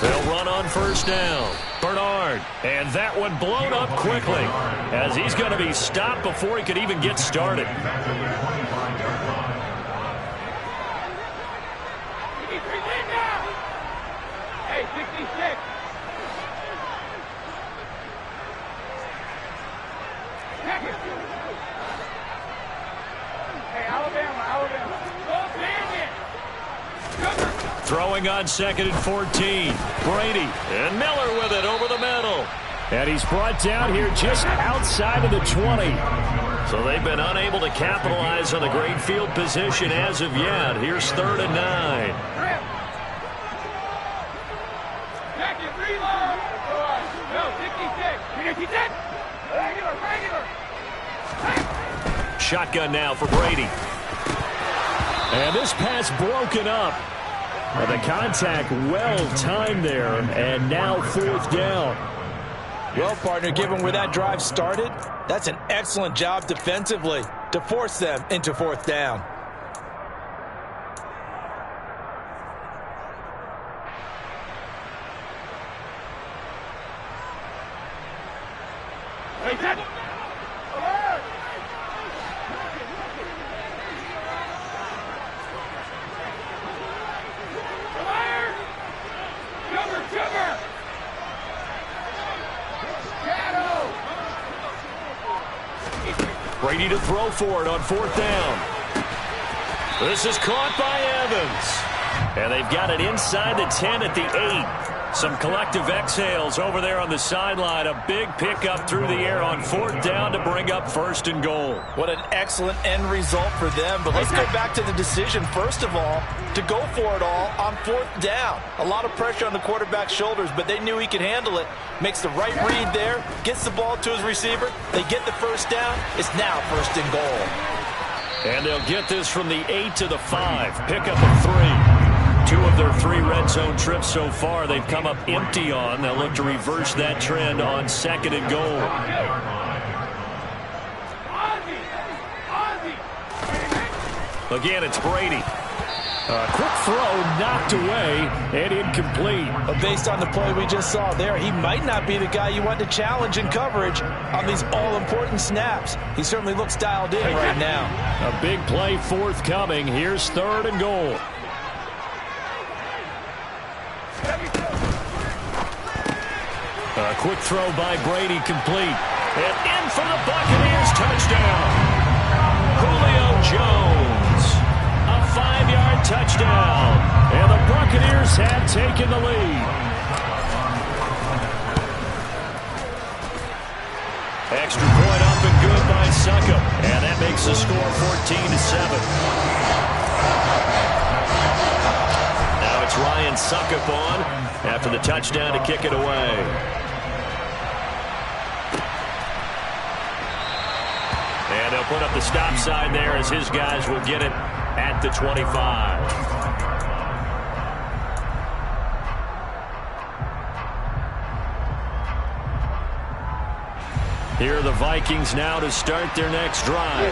They'll run on 1st down. Bernard, and that one blown up quickly as he's going to be stopped before he could even get started. Hey, 66. Hey, Alabama. Oh, dang it. Throwing on 2nd and 14. Brady and Miller with it over the middle. And he's brought down here just outside of the 20. So they've been unable to capitalize on the great field position as of yet. Here's 3rd and 9. Shotgun now for Brady. And this pass broken up. The contact well timed there, and now 4th down. Well, partner, given where that drive started, that's an excellent job defensively to force them into 4th down. Brady to throw for it on 4th down. This is caught by Evans. And they've got it inside the 10 at the 8. Some collective exhales over there on the sideline. A big pickup through the air on 4th down to bring up 1st and goal. What an excellent end result for them. But let's go back to the decision, first of all, to go for it all on 4th down. A lot of pressure on the quarterback's shoulders, but they knew he could handle it. Makes the right read there, gets the ball to his receiver. They get the 1st down. It's now 1st and goal. And they'll get this from the 8 to the 5. Pickup of 3. 2 of their 3 red zone trips so far they've come up empty on. They'll look to reverse that trend on 2nd and goal. Again, it's Brady. A quick throw knocked away and incomplete. But based on the play we just saw there, he might not be the guy you want to challenge in coverage on these all-important snaps. He certainly looks dialed in right now. A big play forthcoming. Here's 3rd and goal. A quick throw by Brady complete. And in for the Buccaneers touchdown. Julio Jones. A 5-yard touchdown. And the Buccaneers have taken the lead. makes the score 14-7. Now it's Ryan Succop on after the touchdown to kick it away. And they'll put up the stop sign there as his guys will get it at the 25. Here are the Vikings now to start their next drive.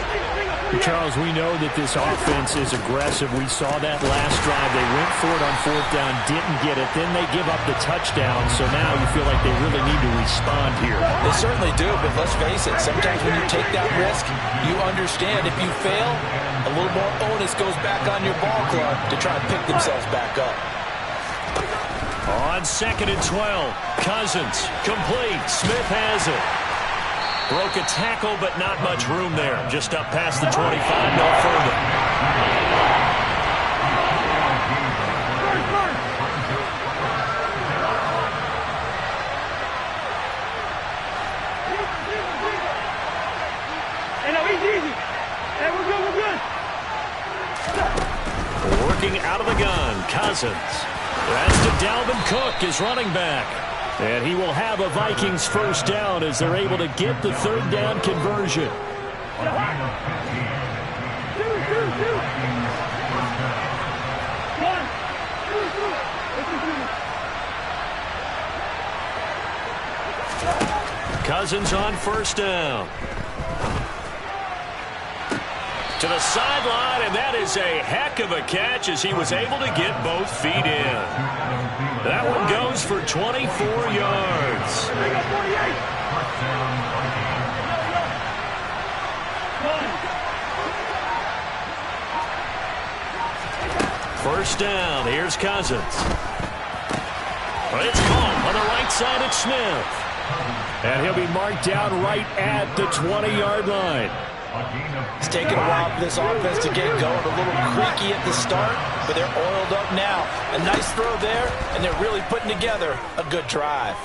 Charles, we know that this offense is aggressive. We saw that last drive. They went for it on fourth down, didn't get it. Then they give up the touchdown. So now you feel like they really need to respond here. They certainly do, but let's face it. Sometimes when you take that risk, you understand if you fail, a little more onus goes back on your ball club to try and pick themselves back up. On 2nd and 12, Cousins, complete. Smith has it. Broke a tackle, but not much room there. Just up past the 25, no further. Hey, no, easy. Hey, we're good. Working out of the gun, Cousins. That's to Dalvin Cook, his running back. And he will have a Vikings first down as they're able to get the third down conversion. Cousins on first down. To the sideline, and that is a heck of a catch as he was able to get both feet in. That one goes for 24 yards. First down, here's Cousins. It's caught on the right side at Smith. And he'll be marked down right at the 20-yard line. It's taken a while for this offense to get going. A little creaky at the start, but they're oiled up now. A nice throw there, and they're really putting together a good drive.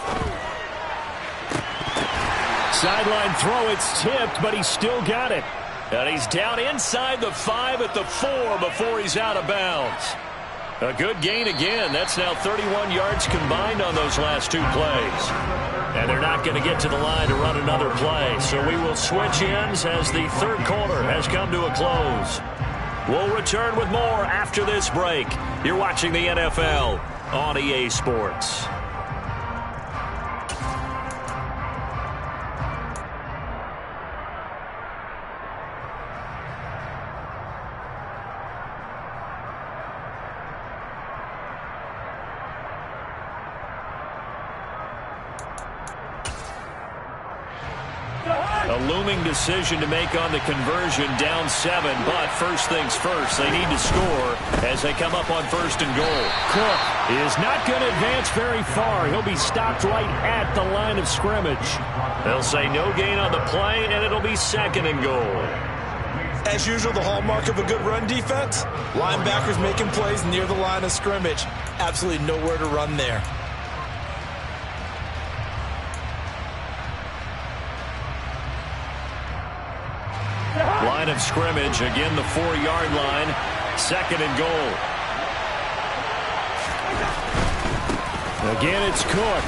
Sideline throw, it's tipped, but he still got it. And he's down inside the 5 at the 4 before he's out of bounds. A good gain again. That's now 31 yards combined on those last two plays. And they're not going to get to the line to run another play. So we will switch ends as the third quarter has come to a close. We'll return with more after this break. You're watching the NFL on EA Sports. A looming decision to make on the conversion, down 7, but first things first, they need to score as they come up on first and goal. Cook is not going to advance very far. He'll be stopped right at the line of scrimmage. They'll say no gain on the play, and it'll be 2nd and goal. As usual, the hallmark of a good run defense, linebackers making plays near the line of scrimmage. Absolutely nowhere to run there. Line of scrimmage, again the 4-yard line, 2nd and goal. Again, it's Cook.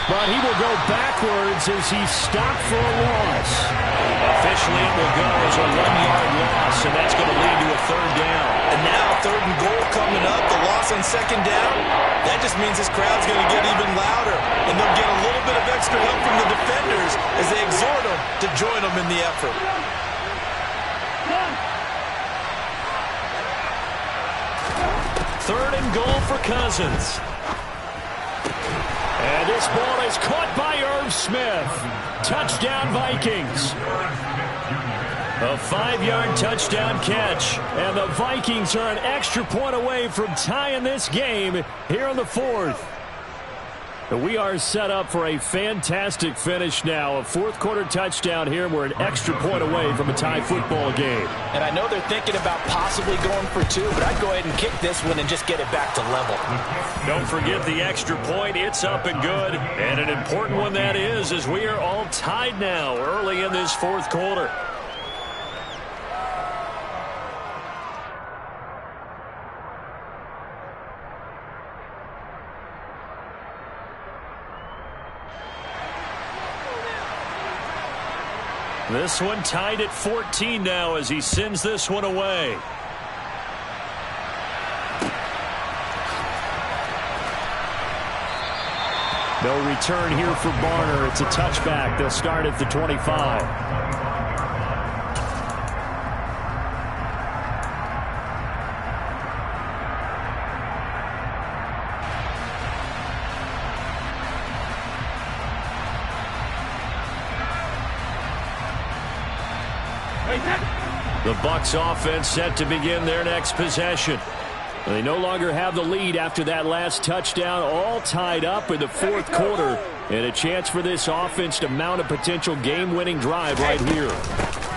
But he will go backwards as he's stopped for a loss. Officially, it will go as a 1-yard loss, and that's going to lead to a third down. And now 3rd and goal coming up, the loss on 2nd down. That just means this crowd's going to get even louder, and they'll get a little bit of extra help from the defenders as they exhort them to join them in the effort. Third and goal for Cousins. And this ball is caught by Irv Smith. Touchdown, Vikings. A 5-yard touchdown catch. And the Vikings are an extra point away from tying this game here in the 4th. We are set up for a fantastic finish now. A 4th quarter touchdown here. We're an extra point away from a tie football game. And I know they're thinking about possibly going for 2, but I'd go ahead and kick this one and just get it back to level. Don't forget the extra point. It's up and good. And an important one that is, as we are all tied now early in this 4th quarter. This one tied at 14 now as he sends this one away. No return here for Barner. It's a touchback. They'll start at the 25. The Bucs offense set to begin their next possession. They no longer have the lead after that last touchdown, all tied up in the fourth quarter, and a chance for this offense to mount a potential game-winning drive right here.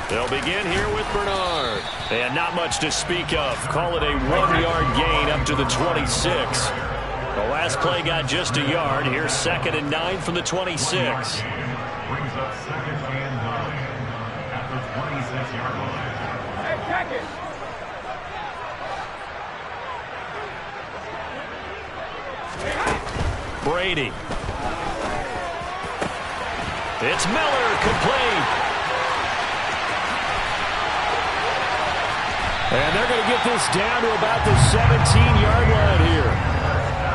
They'll begin here with Bernard. And not much to speak of. Call it a 1-yard gain up to the 26. The last play got just a yard. Here's 2nd and 9 from the 26. Brings up 2nd and 9 at the 26-yard line. Hey, check it. Brady. It's Miller, complete. And they're going to get this down to about the 17-yard line here.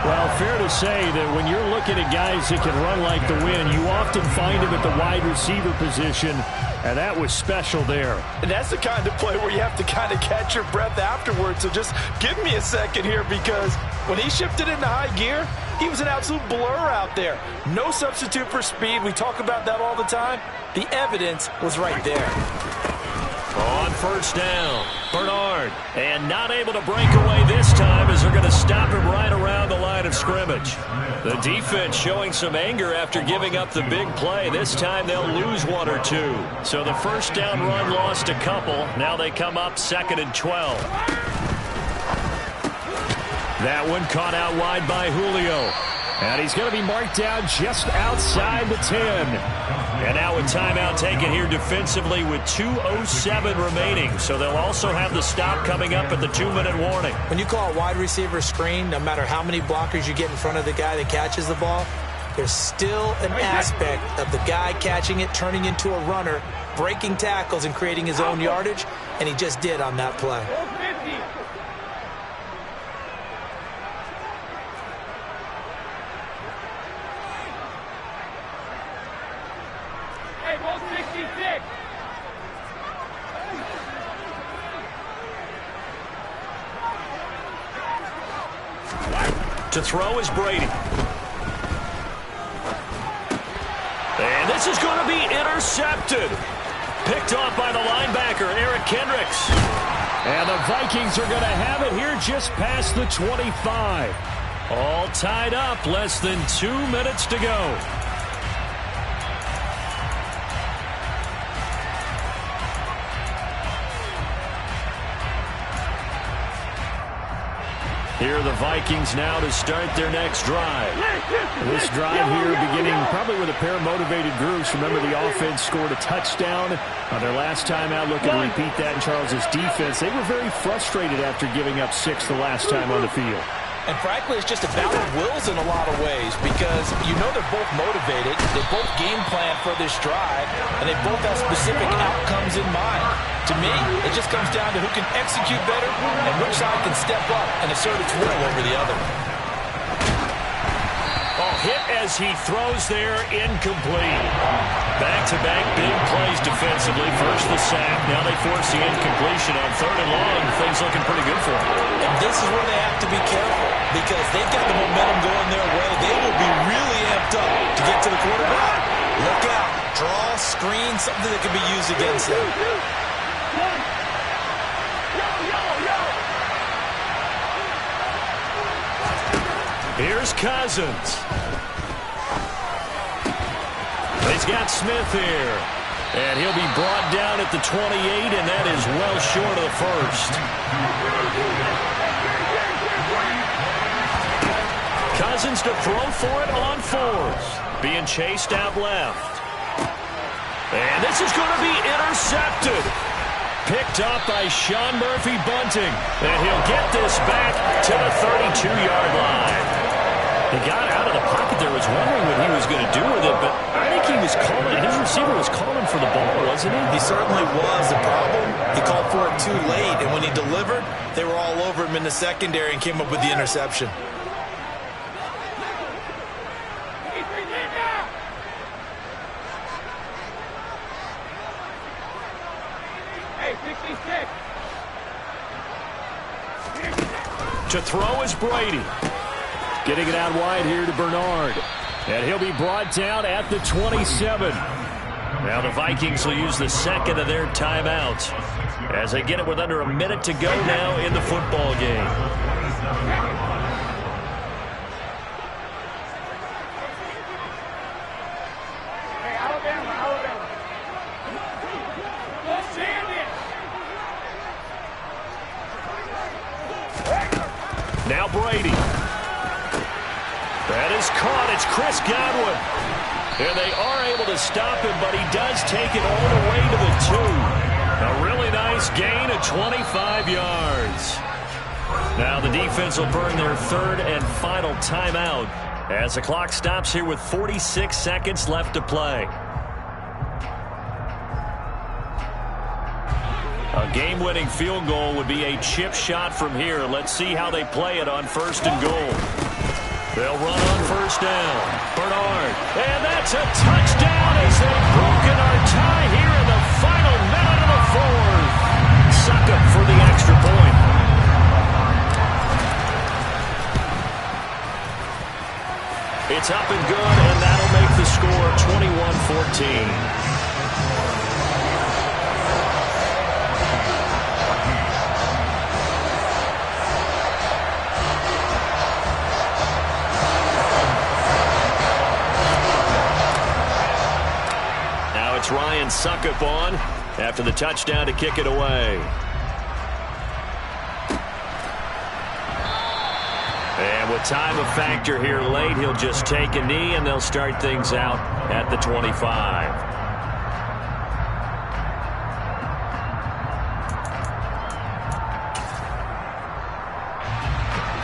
Well, fair to say that when you're looking at guys that can run like the wind, you often find them at the wide receiver position, and that was special there. And that's the kind of play where you have to kind of catch your breath afterwards. So just give me a second here, because when he shifted into high gear, he was an absolute blur out there. No substitute for speed. We talk about that all the time. The evidence was right there. On first down, Bernard. And not able to break away this time as they're going to stop him right around the line of scrimmage. The defense showing some anger after giving up the big play. This time they'll lose 1 or 2. So the first down run lost a couple. Now they come up 2nd and 12. That one caught out wide by Julio. And he's going to be marked down just outside the 10. And now a timeout taken here defensively with 2:07 remaining. So they'll also have the stop coming up at the 2-minute warning. When you call a wide receiver screen, no matter how many blockers you get in front of the guy that catches the ball, there's still an aspect of the guy catching it, turning into a runner, breaking tackles and creating his own yardage, and he just did on that play. To throw is Brady. And this is going to be intercepted. Picked off by the linebacker, Eric Kendricks. And the Vikings are going to have it here just past the 25. All tied up, less than 2 minutes to go. Here are the Vikings now to start their next drive. This drive here beginning probably with a pair of motivated groups. Remember, the offense scored a touchdown on their last time out. Looking to repeat that in Charles' defense. They were very frustrated after giving up 6 the last time on the field. And frankly, it's just a battle of wills in a lot of ways, because you know they're both motivated, they both game plan for this drive, and they both have specific outcomes in mind. To me, it just comes down to who can execute better and which side can step up and assert its will over the other. Oh, hit as he throws there, incomplete. Back-to-back big plays defensively. First the sack, now they force the incompletion on 3rd and long. Things looking pretty good for them. And this is where they have to be careful, because they've got the momentum going their way. They will be really amped up to get to the quarterback. Look out. Draw, screen, something that can be used against them. Here's Cousins. He's got Smith here. And he'll be brought down at the 28, and that is well short of the first. Cousins to throw for it on 4th. Being chased out left. And this is going to be intercepted. Picked up by Sean Murphy-Bunting. And he'll get this back to the 32-yard line. He got out of the pocket out there was wondering what he was going to do with it, but I think he was calling, his receiver was calling for the ball, wasn't he? He certainly was. The problem, he called for it too late, and when he delivered, they were all over him in the secondary and came up with the interception. To throw is Brady. Getting it out wide here to Bernard. And he'll be brought down at the 27. Now the Vikings will use the second of their timeouts as they get it with under a minute to go now in the football game. Now Brady. That is caught. It's Chris Godwin. And they are able to stop him, but he does take it all the way to the 2. A really nice gain of 25 yards. Now the defense will burn their third and final timeout as the clock stops here with 46 seconds left to play. A game-winning field goal would be a chip shot from here. Let's see how they play it on first and goal. They'll run on first down. Bernard. And that's a touchdown as they've broken our tie here in the final minute of the fourth. Succop for the extra point. It's up and good, and that'll make the score 21-14. It's Ryan Succop on after the touchdown to kick it away. And with time a factor here late, he'll just take a knee and they'll start things out at the 25.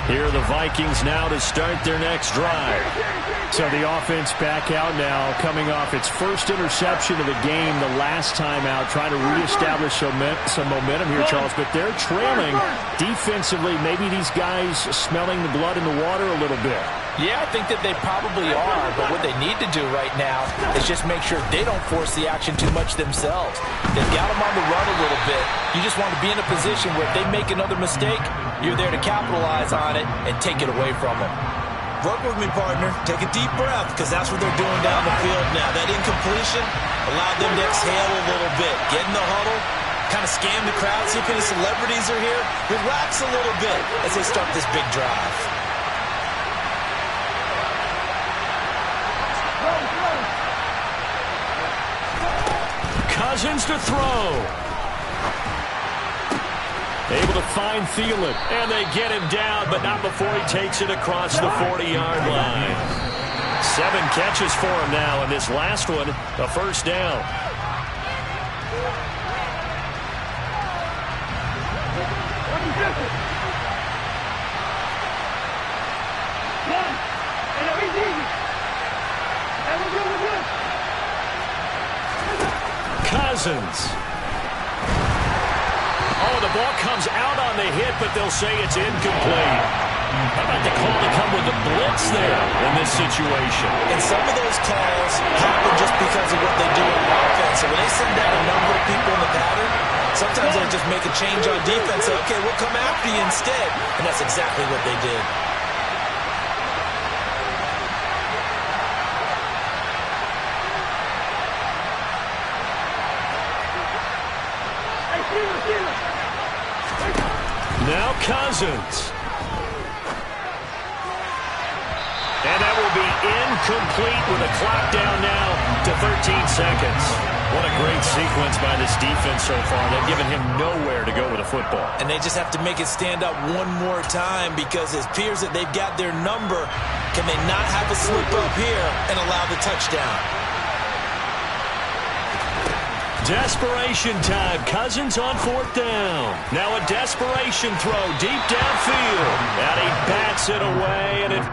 Here are the Vikings now to start their next drive. So the offense back out now, coming off its first interception of the game the last time out, trying to reestablish some momentum here, Charles. But they're trailing defensively. Maybe these guys smelling the blood in the water a little bit. Yeah, I think that they probably are, but what they need to do right now is just make sure they don't force the action too much themselves. They've got them on the run a little bit. You just want to be in a position where if they make another mistake, you're there to capitalize on it and take it away from them. Work with me, partner. Take a deep breath, because that's what they're doing down the field now. That incompletion allowed them to exhale a little bit. Get in the huddle, kind of scan the crowd, see if any celebrities are here. Relax a little bit as they start this big drive. Cousins to throw. Able to find Thielen, and they get him down, but not before he takes it across the 40-yard line. 7 catches for him now, and this last one, a first down. Cousins. Oh, the ball comes out on the hit, but they'll say it's incomplete. How about the call to come with the blitz there in this situation? And some of those calls happen just because of what they do on offense. So when they send out a number of people in the pattern, sometimes they just make a change on defense. Say, okay, we'll come after you instead. And that's exactly what they did. Now Cousins. And that will be incomplete with a clock down now to 13 seconds. What a great sequence by this defense so far. They've given him nowhere to go with the football. And they just have to make it stand up one more time, because it appears that they've got their number. Can they not have a slip up here and allow the touchdown? Desperation time. Cousins on fourth down. Now a desperation throw deep downfield. And he bats it away, and it